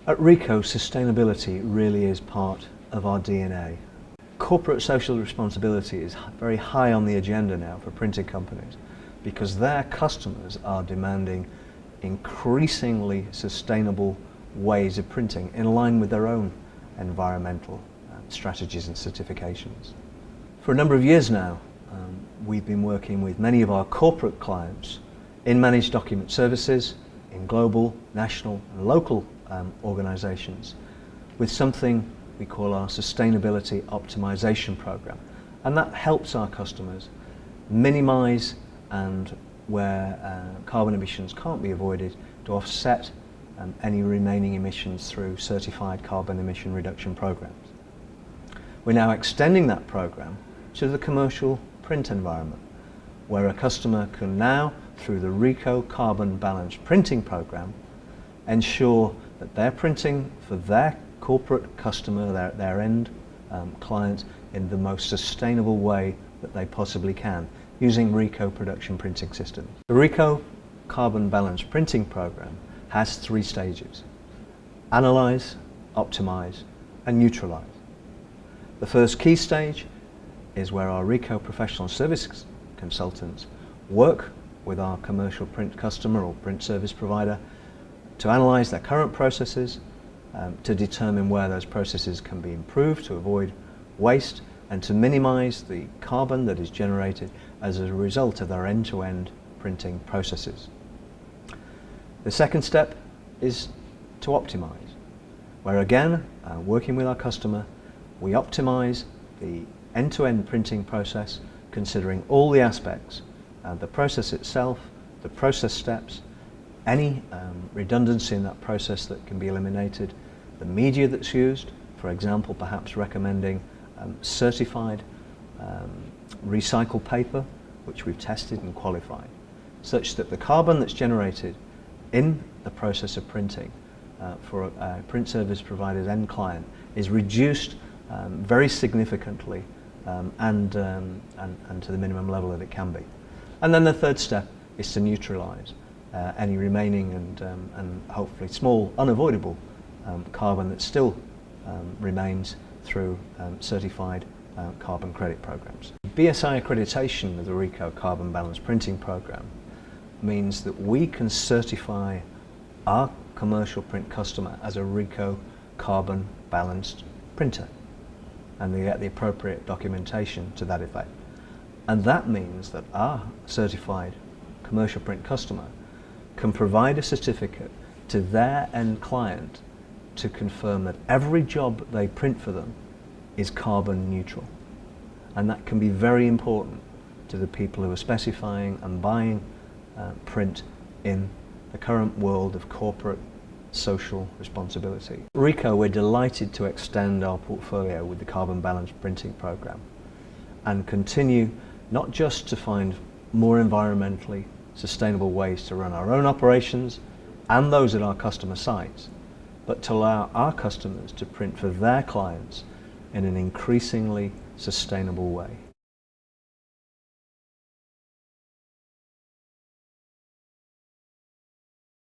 At Ricoh, sustainability really is part of our DNA. Corporate social responsibility is very high on the agenda now for printing companies because their customers are demanding increasingly sustainable ways of printing in line with their own environmental strategies and certifications. For a number of years now, we've been working with many of our corporate clients in managed document services, in global, national and local organisations with something we call our Sustainability Optimisation Programme, and that helps our customers minimise and where carbon emissions can't be avoided to offset any remaining emissions through certified carbon emission reduction programs. We're now extending that programme to the commercial print environment, where a customer can now, through the Ricoh Carbon Balanced Printing Programme, ensure that they're printing for their corporate customer, their end client, in the most sustainable way that they possibly can, using Ricoh production printing systems. The Ricoh Carbon Balanced Printing Programme has 3 stages: analyse, optimise and neutralise. The first key stage is where our Ricoh professional service consultants work with our commercial print customer or print service provider to analyse their current processes, to determine where those processes can be improved to avoid waste and to minimise the carbon that is generated as a result of their end-to-end printing processes. The second step is to optimise, where again, working with our customer, we optimise the end-to-end printing process, considering all the aspects, the process itself, the process steps, any redundancy in that process that can be eliminated, the media that's used, for example, perhaps recommending certified recycled paper, which we've tested and qualified, such that the carbon that's generated in the process of printing for a print service provider's end client is reduced very significantly and to the minimum level that it can be. And then the third step is to neutralise any remaining and hopefully small, unavoidable carbon that still remains through certified carbon credit programs. BSI accreditation of the Ricoh Carbon Balanced Printing Programme means that we can certify our commercial print customer as a Ricoh Carbon Balanced Printer, and they get the appropriate documentation to that effect. And that means that our certified commercial print customer can provide a certificate to their end client to confirm that every job they print for them is carbon neutral. And that can be very important to the people who are specifying and buying print in the current world of corporate social responsibility. Ricoh, we're delighted to extend our portfolio with the Carbon Balanced Printing Programme and continue not just to find more environmentally sustainable ways to run our own operations and those at our customer sites, but to allow our customers to print for their clients in an increasingly sustainable way.